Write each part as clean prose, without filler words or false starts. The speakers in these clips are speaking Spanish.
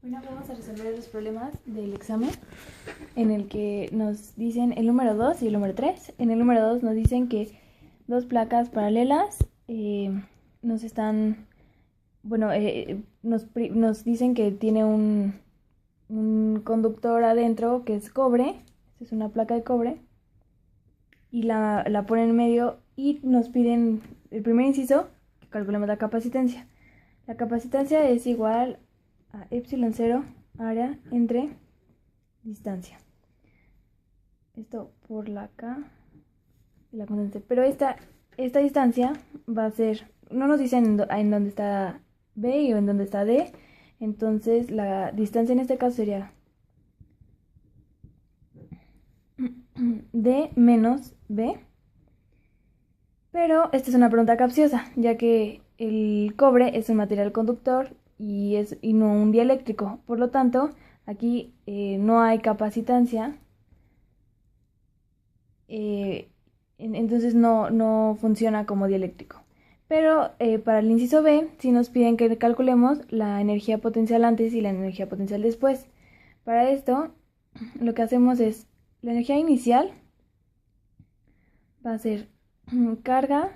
Bueno, vamos a resolver los problemas del examen en el que nos dicen el número 2 y el número 3. En el número 2 nos dicen que dos placas paralelas nos están, nos dicen que tiene un conductor adentro que es cobre. Esta es una placa de cobre y la ponen en medio y nos piden el primer inciso que calculemos la capacitancia. La capacitancia es igual a epsilon 0 área entre distancia. Esto por la K y la constante. Pero esta distancia va a ser, no nos dicen en dónde está B y en dónde está D. Entonces la distancia en este caso sería D menos B. Pero esta es una pregunta capciosa, ya que el cobre es un material conductor y no un dieléctrico. Por lo tanto, aquí no hay capacitancia. Entonces no funciona como dieléctrico. Pero para el inciso B, sí nos piden que calculemos la energía potencial antes y la energía potencial después. Para esto, lo que hacemos es, la energía inicial va a ser carga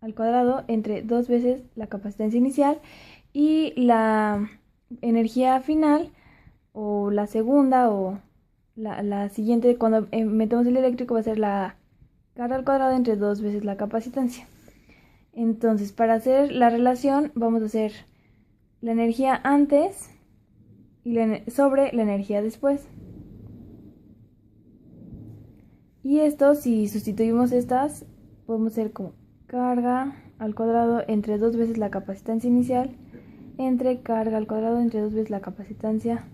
al cuadrado entre 2 veces la capacitancia inicial, y la energía final, o la segunda, o la siguiente, cuando metemos el eléctrico, va a ser la carga al cuadrado entre 2 veces la capacitancia. Entonces, para hacer la relación, vamos a hacer la energía antes y sobre la energía después. Y esto, si sustituimos estas, podemos hacer como carga al cuadrado entre 2 veces la capacitancia inicial entre carga al cuadrado entre 2 veces la capacitancia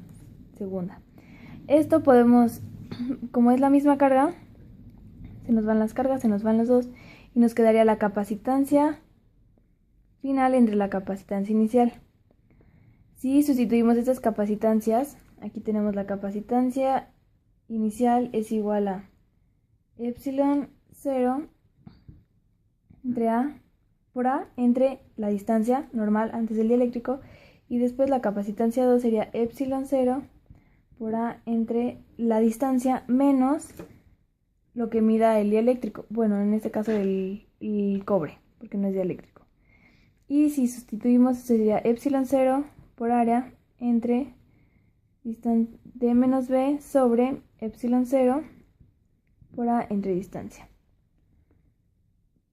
segunda. Esto podemos, como es la misma carga, se nos van las cargas, se nos van los dos, y nos quedaría la capacitancia final entre la capacitancia inicial. Si sustituimos estas capacitancias, aquí tenemos la capacitancia inicial es igual a epsilon 0 entre A por A entre la distancia normal antes del dieléctrico, y después la capacitancia 2 sería epsilon 0 por A entre la distancia menos lo que mida el dieléctrico. Bueno, en este caso el cobre, porque no es dieléctrico. Y si sustituimos, sería epsilon 0 por área entre D menos B sobre epsilon 0 por A entre distancia.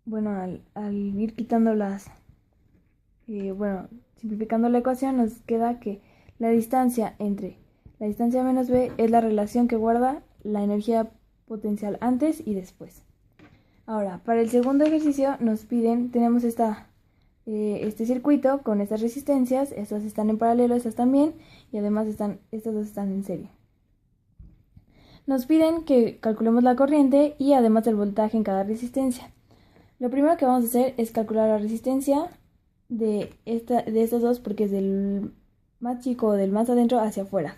Bueno, al ir quitando simplificando la ecuación, nos queda que la distancia entre la distancia menos B es la relación que guarda la energía potencial antes y después. Ahora, para el segundo ejercicio nos piden, tenemos este circuito con estas resistencias, estas están en paralelo, estas también, y además estas dos están en serie. Nos piden que calculemos la corriente y además el voltaje en cada resistencia. Lo primero que vamos a hacer es calcular la resistencia de estas dos, porque es del más chico o del más adentro hacia afuera.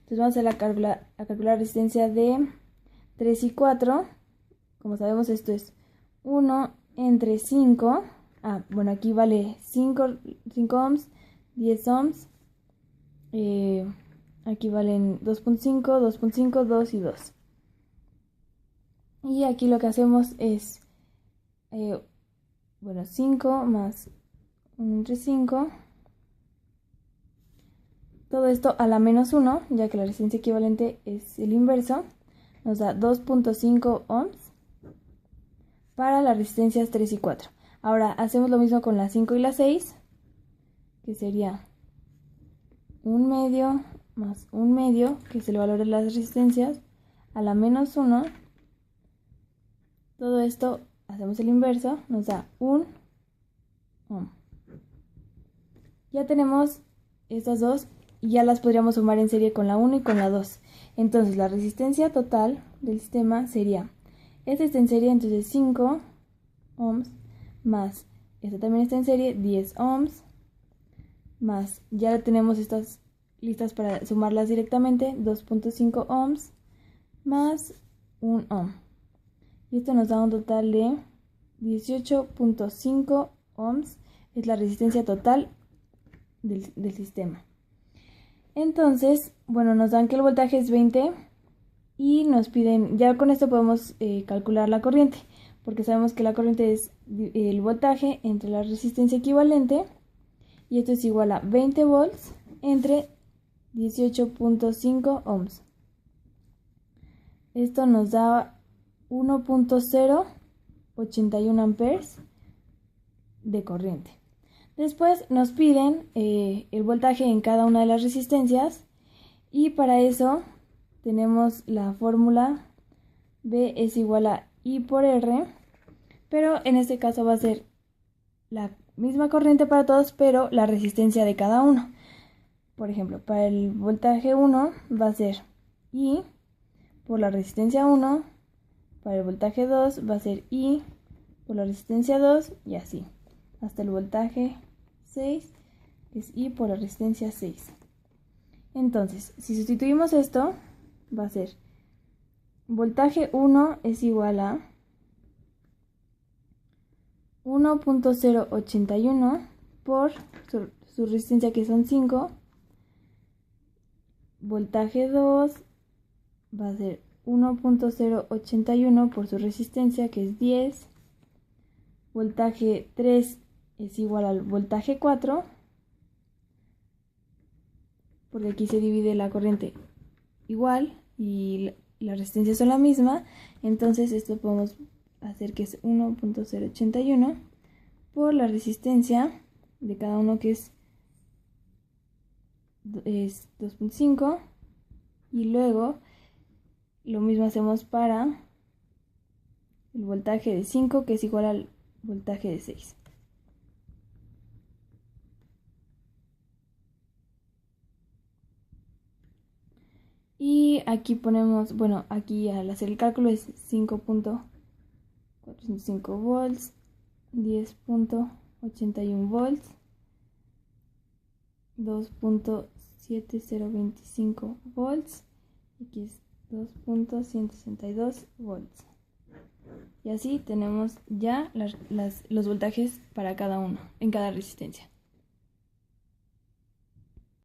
Entonces vamos a calcular la resistencia de 3 y 4. Como sabemos, esto es 1 entre 5. Aquí vale 5 ohms, 10 ohms. Aquí valen 2.5, 2.5, 2 y 2. Y aquí lo que hacemos es 5 más 1 entre 5. Todo esto a la menos 1, ya que la resistencia equivalente es el inverso. Nos da 2.5 ohms para las resistencias 3 y 4. Ahora hacemos lo mismo con las 5 y las 6, que sería 1 medio más 1 medio, que es el valor de las resistencias, a la menos 1. Todo esto hacemos el inverso, nos da 1 ohm. Ya tenemos estas dos y ya las podríamos sumar en serie con la 1 y con la 2. Entonces la resistencia total del sistema sería, esta está en serie, entonces 5 ohms, más esta también está en serie, 10 ohms, más, ya tenemos estas listas para sumarlas directamente, 2.5 ohms más 1 ohm. Y esto nos da un total de 18.5 ohms, es la resistencia total del sistema. Entonces, bueno, nos dan que el voltaje es 20 y nos piden, ya con esto podemos calcular la corriente, porque sabemos que la corriente es el voltaje entre la resistencia equivalente, y esto es igual a 20 volts entre 18.5 ohms. Esto nos da 1.081 amperes de corriente. Después nos piden el voltaje en cada una de las resistencias, y para eso tenemos la fórmula V es igual a I por R, pero en este caso va a ser la misma corriente para todos, pero la resistencia de cada uno. Por ejemplo, para el voltaje 1 va a ser I por la resistencia 1, para el voltaje 2 va a ser I por la resistencia 2, y así, hasta el voltaje 6 es I por la resistencia 6. Entonces, si sustituimos esto, va a ser voltaje 1 es igual a 1.081 por su resistencia, que son 5. Voltaje 2 va a ser 1.081 por su resistencia, que es 10. Voltaje 3 es igual al voltaje 4, porque aquí se divide la corriente igual y la resistencia son la misma. Entonces esto podemos hacer que es 1.081 por la resistencia de cada uno, que es 2.5, y luego lo mismo hacemos para el voltaje de 5, que es igual al voltaje de 6. Y aquí ponemos, bueno, aquí al hacer el cálculo es 5.405 volts, 10.81 volts, 2.7025 volts, y aquí es 2.162 volts. Y así tenemos ya los voltajes para cada uno, en cada resistencia.